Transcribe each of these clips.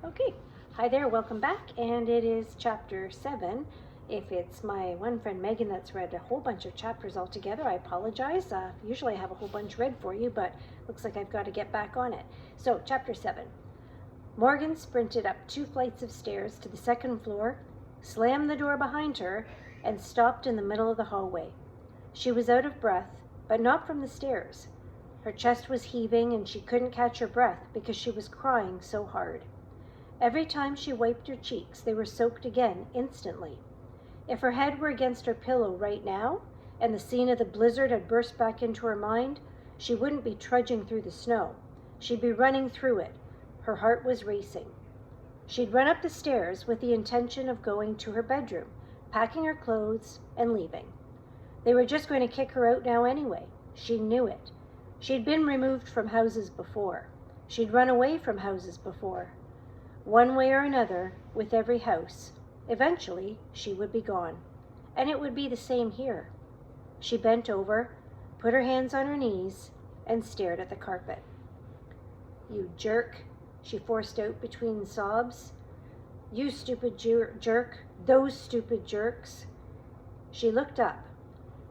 Okay, hi there, welcome back, and it is chapter 7. If it's my one friend Megan that's read a whole bunch of chapters altogether, I apologize. Usually I have a whole bunch read for you, but looks like I've got to get back on it. So, chapter 7. Morgan sprinted up 2 flights of stairs to the second floor, slammed the door behind her, and stopped in the middle of the hallway. She was out of breath, but not from the stairs. Her chest was heaving and she couldn't catch her breath because she was crying so hard. Every time she wiped her cheeks, they were soaked again instantly. If her head were against her pillow right now, and the scene of the blizzard had burst back into her mind, she wouldn't be trudging through the snow. She'd be running through it. Her heart was racing. She'd run up the stairs with the intention of going to her bedroom, packing her clothes, and leaving. They were just going to kick her out now anyway. She knew it. She'd been removed from houses before. She'd run away from houses before. One way or another, with every house, eventually she would be gone. And it would be the same here. She bent over, put her hands on her knees, and stared at the carpet. "You jerk," she forced out between sobs. "You stupid jerk, those stupid jerks." She looked up.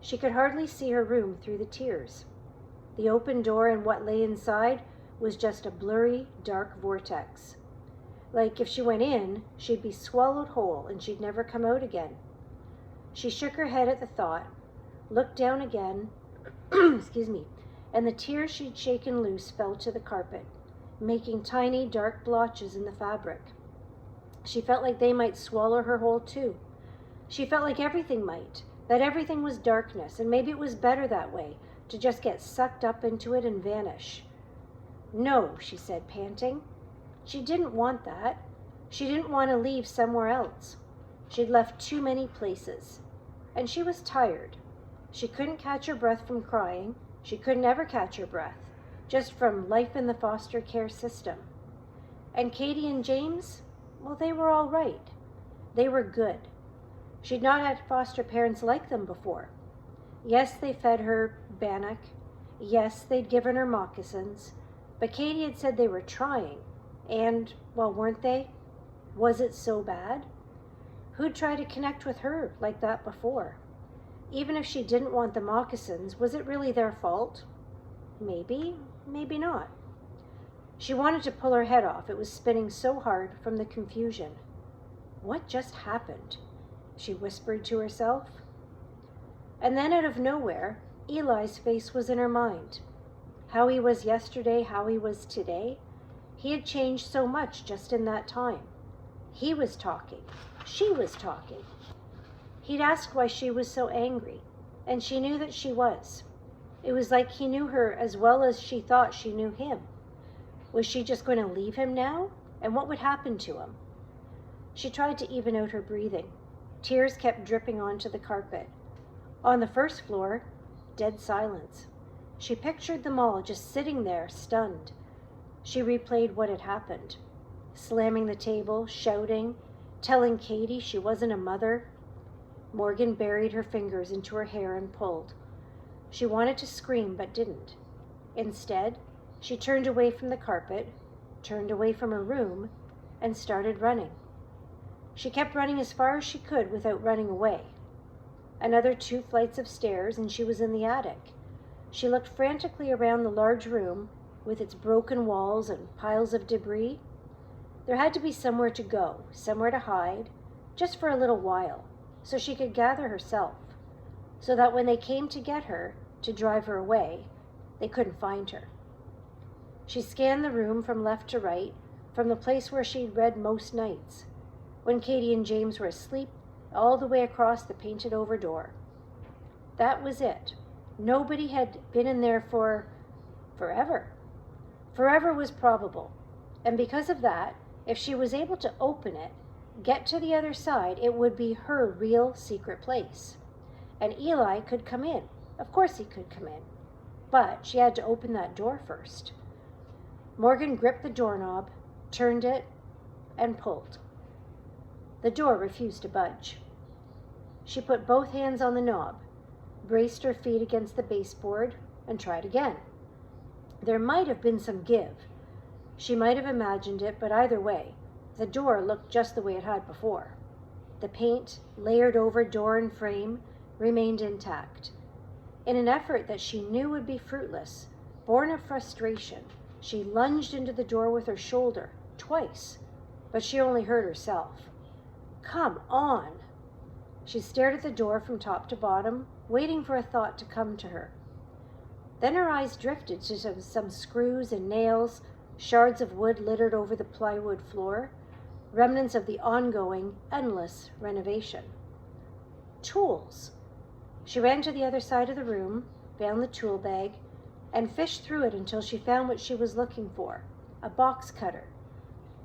She could hardly see her room through the tears. The open door and what lay inside was just a blurry, dark vortex. Like if she went in, she'd be swallowed whole and she'd never come out again. She shook her head at the thought, looked down again, and the tears she'd shaken loose fell to the carpet, making tiny dark blotches in the fabric. She felt like they might swallow her whole too. She felt like everything might, that everything was darkness, and maybe it was better that way, to just get sucked up into it and vanish. "No," she said, panting. She didn't want that. She didn't want to leave somewhere else. She'd left too many places. And she was tired. She couldn't catch her breath from crying. She couldn't ever catch her breath, just from life in the foster care system. And Katie and James, well, they were all right. They were good. She'd not had foster parents like them before. Yes, they fed her bannock. Yes, they'd given her moccasins. But Katie had said they were trying. And, well, weren't they? Was it so bad? Who'd try to connect with her like that before? Even if she didn't want the moccasins, was it really their fault? Maybe, maybe not. She wanted to pull her head off. It was spinning so hard from the confusion. What just happened? She whispered to herself. And then out of nowhere, Eli's face was in her mind. How he was yesterday, how he was today. He had changed so much just in that time. He was talking. She was talking. He'd asked why she was so angry, and she knew that she was. It was like he knew her as well as she thought she knew him. Was she just going to leave him now? And what would happen to him? She tried to even out her breathing. Tears kept dripping onto the carpet. On the first floor, dead silence. She pictured them all just sitting there, stunned. She replayed what had happened, slamming the table, shouting, telling Katie she wasn't a mother. Morgan buried her fingers into her hair and pulled. She wanted to scream but didn't. Instead, she turned away from the carpet, turned away from her room, and started running. She kept running as far as she could without running away. Another 2 flights of stairs and she was in the attic. She looked frantically around the large room, with its broken walls and piles of debris. There had to be somewhere to go, somewhere to hide, just for a little while, so she could gather herself, so that when they came to get her, to drive her away, they couldn't find her. She scanned the room from left to right, from the place where she'd read most nights, when Katie and James were asleep, all the way across the painted-over door. That was it. Nobody had been in there for forever. Forever was probable, and because of that, if she was able to open it, get to the other side, it would be her real secret place. And Eli could come in. Of course he could come in. But she had to open that door first. Morgan gripped the doorknob, turned it, and pulled. The door refused to budge. She put both hands on the knob, braced her feet against the baseboard, and tried again. There might have been some give. She might have imagined it, but either way, The door looked just the way it had before. The paint, layered over door and frame, remained intact. In an effort that she knew would be fruitless, born of frustration, she lunged into the door with her shoulder, twice, but she only hurt herself. Come on! She stared at the door from top to bottom, waiting for a thought to come to her. Then her eyes drifted to some screws and nails, shards of wood littered over the plywood floor, remnants of the ongoing, endless renovation. Tools! She ran to the other side of the room, found the tool bag, and fished through it until she found what she was looking for, a box cutter.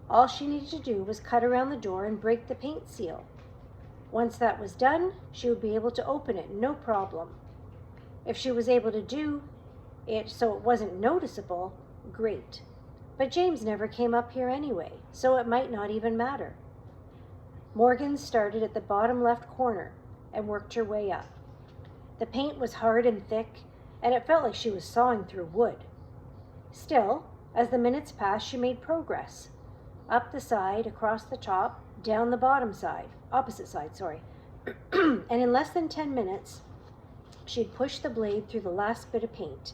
All she needed to do was cut around the door and break the paint seal. Once that was done, she would be able to open it, no problem. If she was able to do it so it wasn't noticeable, great. But James never came up here anyway, so it might not even matter. Morgan started at the bottom left corner and worked her way up. The paint was hard and thick, and it felt like she was sawing through wood. Still, as the minutes passed, she made progress. Up the side, across the top, down the opposite side, and in less than 10 minutes, she'd pushed the blade through the last bit of paint,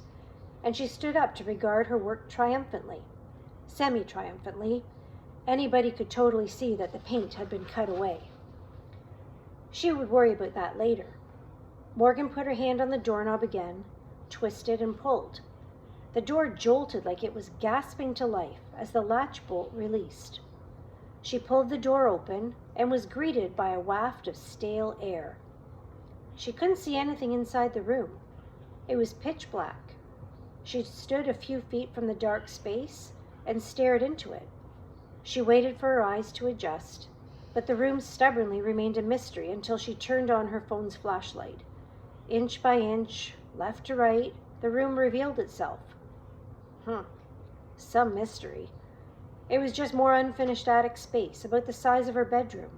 and she stood up to regard her work triumphantly. Semi-triumphantly. Anybody could totally see that the paint had been cut away. She would worry about that later. Morgan put her hand on the doorknob again, twisted and pulled. The door jolted like it was gasping to life as the latch bolt released. She pulled the door open and was greeted by a waft of stale air. She couldn't see anything inside the room. It was pitch black. She stood a few feet from the dark space and stared into it. She waited for her eyes to adjust, but the room stubbornly remained a mystery until she turned on her phone's flashlight. Inch by inch, left to right, the room revealed itself. Some mystery. It was just more unfinished attic space, about the size of her bedroom.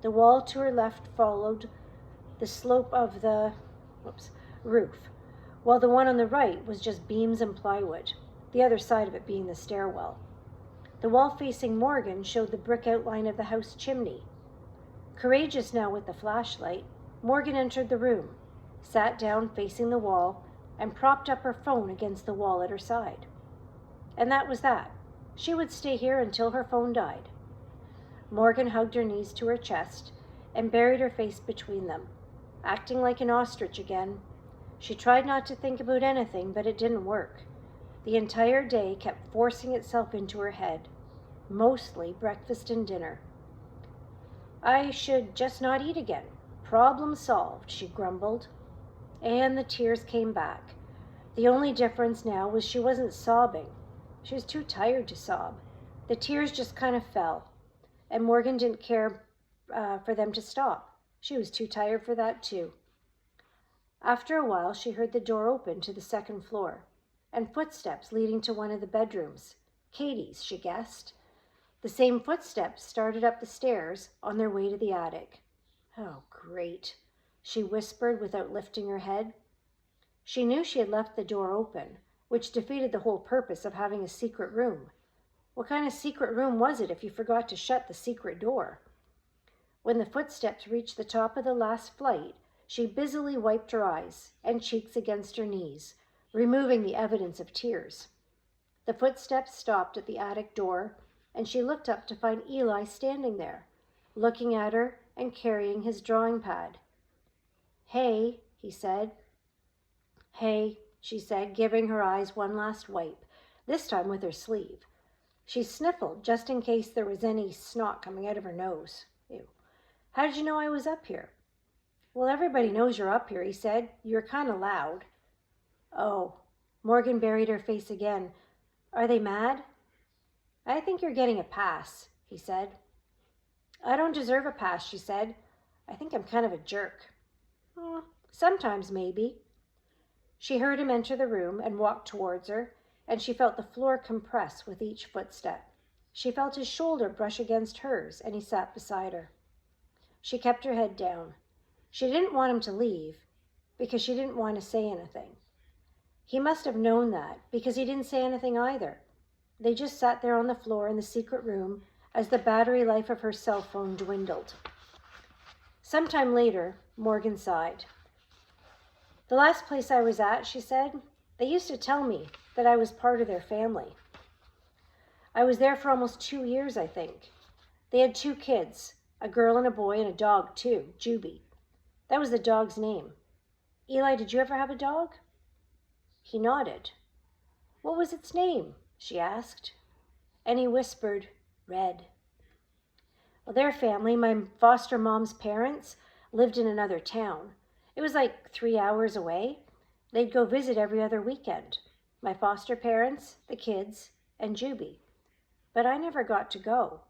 The wall to her left followed the slope of the roof, while the one on the right was just beams and plywood, the other side of it being the stairwell. The wall facing Morgan showed the brick outline of the house chimney. Courageous now with the flashlight, Morgan entered the room, sat down facing the wall, and propped up her phone against the wall at her side. And that was that. She would stay here until her phone died. Morgan hugged her knees to her chest and buried her face between them, acting like an ostrich again. She tried not to think about anything, but it didn't work. The entire day kept forcing itself into her head, mostly breakfast and dinner. I should just not eat again. Problem solved, she grumbled. And the tears came back. The only difference now was she wasn't sobbing. She was too tired to sob. The tears just kind of fell, and Morgan didn't care for them to stop. She was too tired for that too. After a while, she heard the door open to the second floor, and footsteps leading to one of the bedrooms. Katie's, she guessed. The same footsteps started up the stairs on their way to the attic. Oh, great, she whispered without lifting her head. She knew she had left the door open, which defeated the whole purpose of having a secret room. What kind of secret room was it if you forgot to shut the secret door? When the footsteps reached the top of the last flight, she busily wiped her eyes and cheeks against her knees, removing the evidence of tears. The footsteps stopped at the attic door, and she looked up to find Eli standing there, looking at her and carrying his drawing pad. "Hey," he said. "Hey," she said, giving her eyes one last wipe, this time with her sleeve. She sniffled just in case there was any snot coming out of her nose. Ew. "How did you know I was up here?" "Well, everybody knows you're up here," he said. "You're kind of loud." "Oh." Morgan buried her face again. "Are they mad?" "I think you're getting a pass," he said. "I don't deserve a pass," she said. "I think I'm kind of a jerk." Sometimes, maybe." She heard him enter the room and walk towards her, and she felt the floor compress with each footstep. She felt his shoulder brush against hers, and he sat beside her. She kept her head down. She didn't want him to leave, because she didn't want to say anything. He must have known that, because he didn't say anything either. They just sat there on the floor in the secret room as the battery life of her cell phone dwindled. Sometime later, Morgan sighed. "The last place I was at," she said, "they used to tell me that I was part of their family. I was there for almost 2 years, I think. They had 2 kids, a girl and a boy, and a dog too, Juby. That was the dog's name. Eli, did you ever have a dog?" He nodded. "What was its name?" she asked. And he whispered, "Red." Well, their family, my foster mom's parents, lived in another town. It was like 3 hours away. They'd go visit every other weekend. My foster parents, the kids, and Juby. But I never got to go.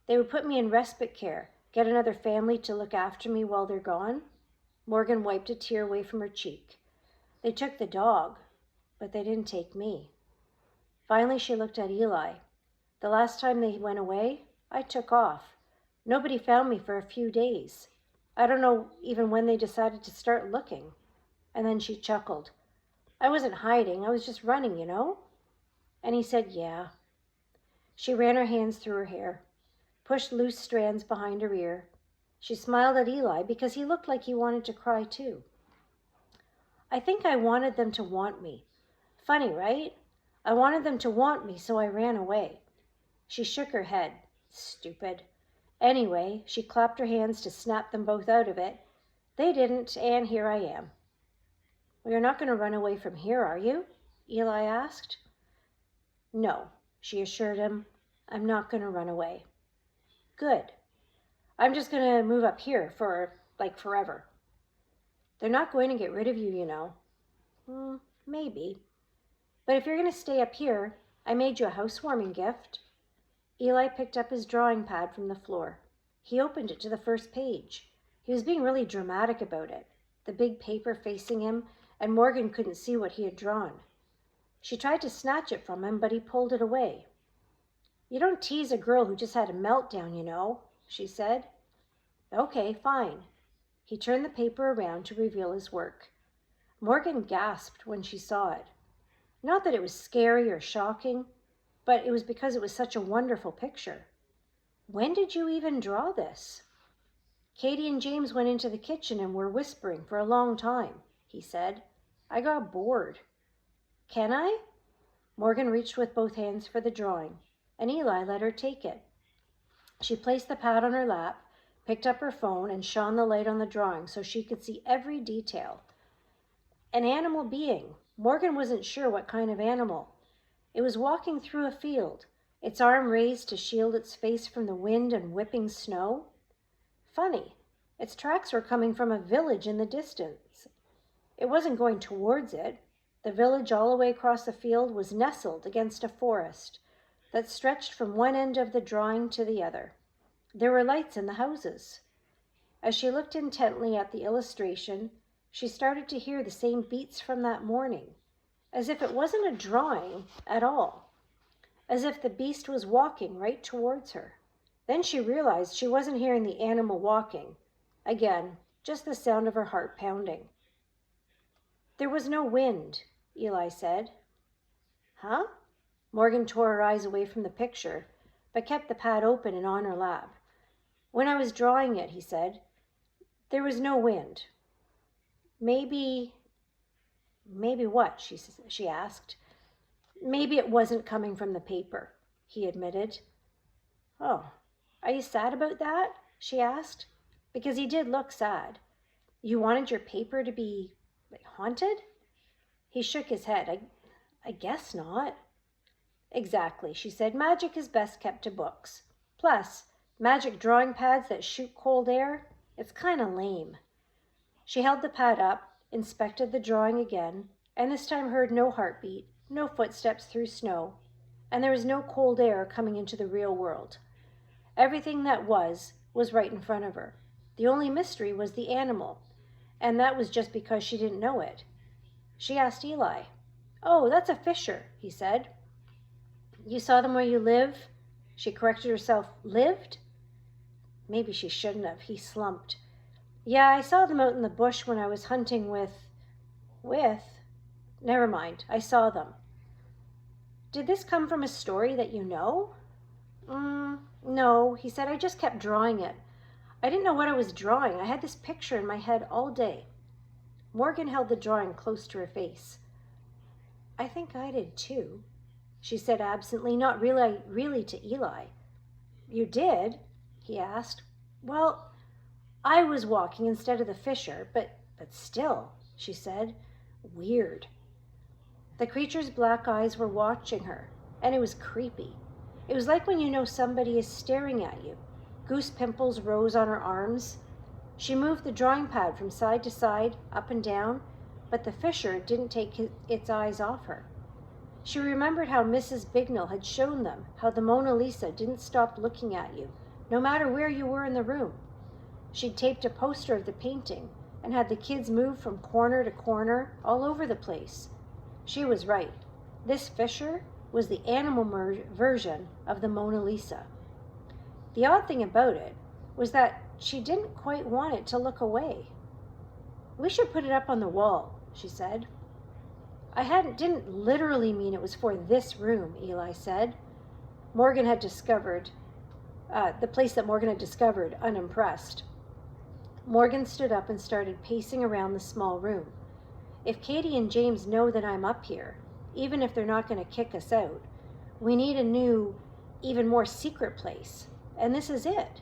They would put me in respite care, get another family to look after me while they're gone. Morgan wiped a tear away from her cheek. They took the dog, but they didn't take me. Finally, she looked at Eli. The last time they went away, I took off. Nobody found me for a few days. I don't know even when they decided to start looking. And then she chuckled. "I wasn't hiding, I was just running, you know?" And he said, "Yeah." She ran her hands through her hair, pushed loose strands behind her ear. She smiled at Eli because he looked like he wanted to cry too. "I think I wanted them to want me. Funny, right? I wanted them to want me, so I ran away." She shook her head. Stupid. Anyway, she clapped her hands to snap them both out of it. They didn't, and here I am. "Well, you're not going to run away from here, are you?" Eli asked. "No," she assured him. "I'm not going to run away." "Good. I'm just going to move up here for, forever." "They're not going to get rid of you, you know." Maybe. But if you're going to stay up here, I made you a housewarming gift." Eli picked up his drawing pad from the floor. He opened it to the first page. He was being really dramatic about it, the big paper facing him, and Morgan couldn't see what he had drawn. She tried to snatch it from him, but he pulled it away. "You don't tease a girl who just had a meltdown, you know," she said. "Okay, fine." He turned the paper around to reveal his work. Morgan gasped when she saw it. Not that it was scary or shocking, but it was because it was such a wonderful picture. "When did you even draw this?" "Katie and James went into the kitchen and were whispering for a long time," he said. "I got bored." "Can I?" Morgan reached with both hands for the drawing, and Eli let her take it. She placed the pad on her lap, picked up her phone, and shone the light on the drawing so she could see every detail. An animal being. Morgan wasn't sure what kind of animal. It was walking through a field, its arm raised to shield its face from the wind and whipping snow. Funny, its tracks were coming from a village in the distance. It wasn't going towards it. The village all the way across the field was nestled against a forest that stretched from one end of the drawing to the other. There were lights in the houses. As she looked intently at the illustration, she started to hear the same beats from that morning, as if it wasn't a drawing at all, as if the beast was walking right towards her. Then she realized she wasn't hearing the animal walking. Again, just the sound of her heart pounding. "There was no wind," Eli said. "Huh?" Morgan tore her eyes away from the picture, but kept the pad open and on her lap. "When I was drawing it," he said, "there was no wind." Maybe what?" she asked. "Maybe it wasn't coming from the paper," he admitted. "Oh, are you sad about that?" she asked, because he did look sad. "You wanted your paper to be haunted?" He shook his head. I guess not." "Exactly," she said. "Magic is best kept to books. Plus, magic drawing pads that shoot cold air, it's kind of lame." She held the pad up, inspected the drawing again, and this time heard no heartbeat, no footsteps through snow, and there was no cold air coming into the real world. Everything that was right in front of her. The only mystery was the animal, and that was just because she didn't know it. She asked Eli. "Oh, that's a fisher," he said. "You saw them where you live?" She corrected herself. "Lived?" Maybe she shouldn't have. He slumped. "Yeah, I saw them out in the bush when I was hunting with... Never mind, I saw them." "Did this come from a story that you know?" No, No, he said, I just kept drawing it. I didn't know what I was drawing. I had this picture in my head all day. Morgan held the drawing close to her face. I think I did too, she said absently, not really to Eli. You did? He asked. Well, I was walking instead of the fisher, but still, she said. Weird. The creature's black eyes were watching her, and it was creepy. It was like when you know somebody is staring at you. Goose pimples rose on her arms. She moved the drawing pad from side to side, up and down, but the fisher didn't take its eyes off her. She remembered how Mrs. Bignell had shown them how the Mona Lisa didn't stop looking at you, no matter where you were in the room. She'd taped a poster of the painting and had the kids move from corner to corner all over the place. She was right. This fisher was the animal version of the Mona Lisa. The odd thing about it was that she didn't quite want it to look away. We should put it up on the wall, she said. I didn't literally mean it was for this room, Eli said. Morgan had discovered, the place that Morgan had discovered, unimpressed. Morgan stood up and started pacing around the small room. If Katie and James know that I'm up here, even if they're not going to kick us out, we need a new, even more secret place. And this is it.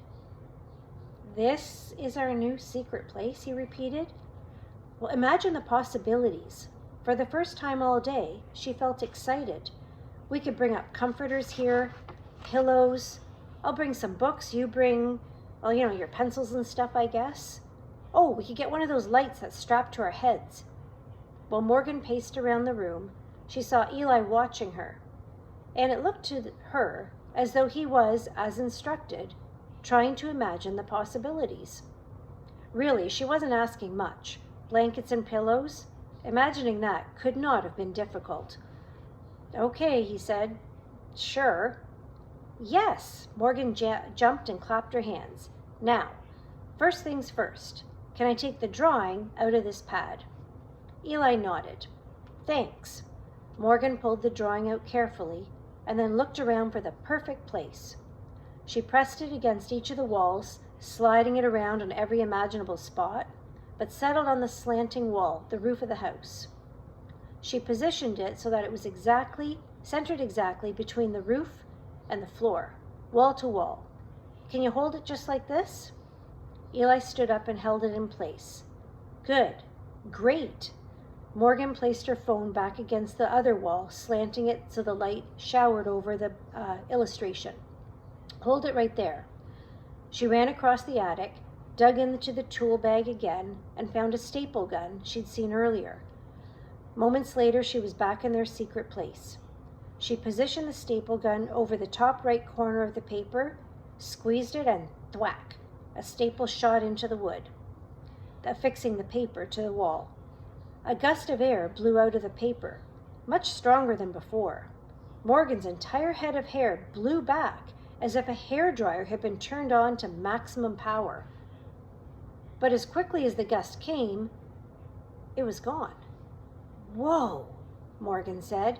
This is our new secret place, he repeated. Well, imagine the possibilities. For the first time all day, she felt excited. We could bring up comforters here, pillows. I'll bring some books. You bring, well, your pencils and stuff, I guess. Oh, we could get one of those lights that's strapped to our heads. While Morgan paced around the room, she saw Eli watching her, and it looked to her as though he was, as instructed, trying to imagine the possibilities. Really, she wasn't asking much. Blankets and pillows? Imagining that could not have been difficult. Okay, he said. Sure. Yes, Morgan jumped and clapped her hands. Now, first things first. Can I take the drawing out of this pad? Eli nodded. Thanks. Morgan pulled the drawing out carefully and then looked around for the perfect place. She pressed it against each of the walls, sliding it around on every imaginable spot, but settled on the slanting wall, the roof of the house. She positioned it so that it was centered exactly between the roof and the floor, wall to wall. Can you hold it just like this? Eli stood up and held it in place. Good. Great. Morgan placed her phone back against the other wall, slanting it so the light showered over the illustration. Hold it right there. She ran across the attic, dug into the tool bag again, and found a staple gun she'd seen earlier. Moments later, she was back in their secret place. She positioned the staple gun over the top right corner of the paper, squeezed it, and thwack, a staple shot into the wood, affixing the paper to the wall. A gust of air blew out of the paper, much stronger than before. Morgan's entire head of hair blew back as if a hairdryer had been turned on to maximum power. But as quickly as the gust came, it was gone. Whoa, Morgan said.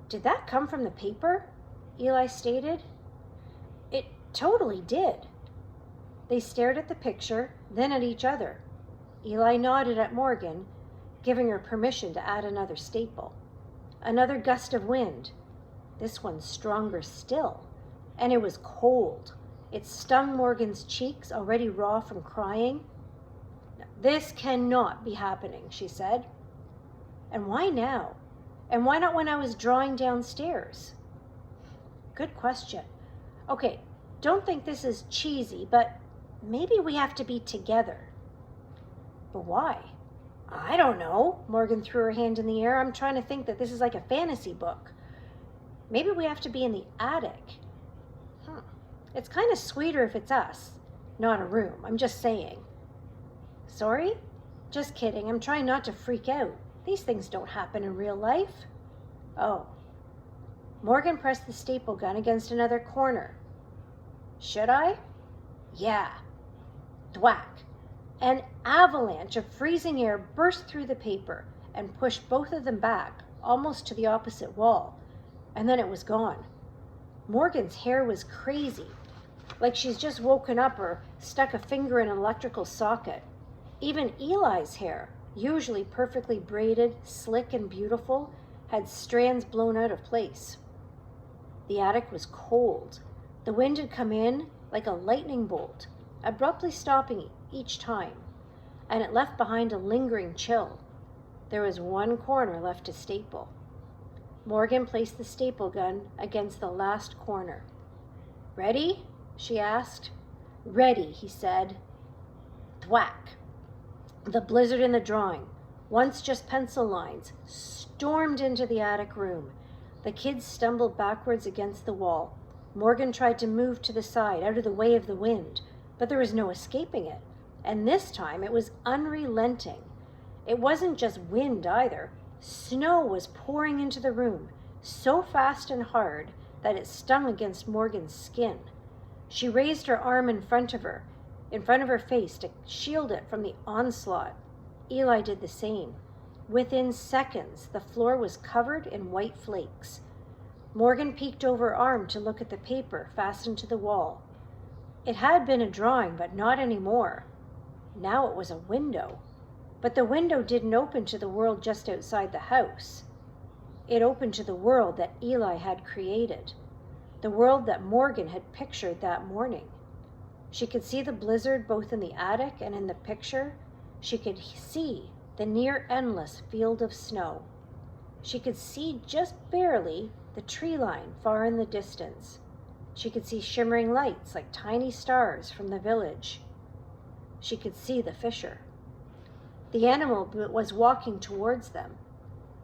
Did that come from the paper? Eli stated. It totally did. They stared at the picture, then at each other. Eli nodded at Morgan, giving her permission to add another staple. Another gust of wind. This one stronger still. And it was cold. It stung Morgan's cheeks, already raw from crying. This cannot be happening, she said. And why now? And why not when I was drawing downstairs? Good question. Okay, don't think this is cheesy, but maybe we have to be together. But why? I don't know. Morgan threw her hand in the air. I'm trying to think that this is like a fantasy book. Maybe we have to be in the attic. It's kind of sweeter if it's us, not a room. I'm just saying. Sorry? Just kidding. I'm trying not to freak out. These things don't happen in real life. Oh. Morgan pressed the staple gun against another corner. Should I? Yeah. Thwack. An avalanche of freezing air burst through the paper and pushed both of them back, almost to the opposite wall. And then it was gone. Morgan's hair was crazy. like she's just woken up or stuck a finger in an electrical socket. Even Eli's hair, usually perfectly braided, slick and beautiful, had strands blown out of place. The attic was cold. The wind had come in like a lightning bolt, abruptly stopping each time, and it left behind a lingering chill. There was one corner left to staple. Morgan placed the staple gun against the last corner. "Ready?" she asked. "Ready," he said. Thwack! The blizzard in the drawing, once just pencil lines, stormed into the attic room. The kids stumbled backwards against the wall. Morgan tried to move to the side, out of the way of the wind, but there was no escaping it. And this time it was unrelenting. It wasn't just wind either. Snow was pouring into the room, so fast and hard that it stung against Morgan's skin. She raised her arm in front of her face to shield it from the onslaught. Eli did the same. Within seconds, the floor was covered in white flakes. Morgan peeked over her arm to look at the paper fastened to the wall. It had been a drawing, but not anymore. Now it was a window. But the window didn't open to the world just outside the house. It opened to the world that Eli had created, the world that Morgan had pictured that morning. She could see the blizzard both in the attic and in the picture. She could see the near endless field of snow. She could see just barely the tree line far in the distance. She could see shimmering lights like tiny stars from the village. She could see the fisher. The animal was walking towards them,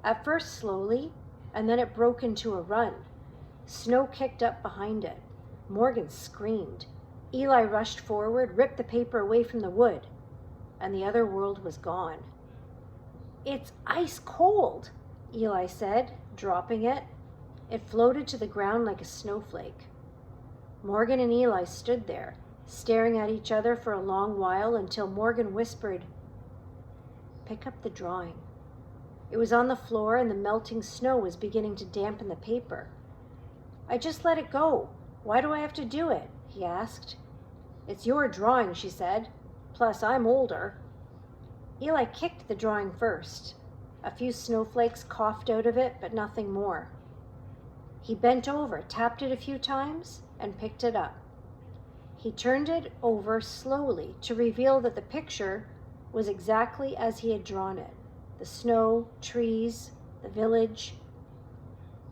at first slowly, and then it broke into a run. Snow kicked up behind it. Morgan screamed. Eli rushed forward, ripped the paper away from the wood, and the other world was gone. "It's ice cold," Eli said, dropping it. It floated to the ground like a snowflake. Morgan and Eli stood there, staring at each other for a long while until Morgan whispered, "Pick up the drawing." It was on the floor and the melting snow was beginning to dampen the paper. "I just let it go. Why do I have to do it?" he asked. "It's your drawing," she said. "Plus, I'm older." Eli kicked the drawing first. A few snowflakes coughed out of it, but nothing more. He bent over, tapped it a few times, and picked it up. He turned it over slowly to reveal that the picture was exactly as he had drawn it. The snow, trees, the village.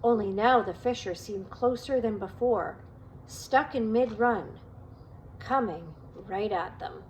Only now the fisher seemed closer than before, stuck in mid-run, coming right at them.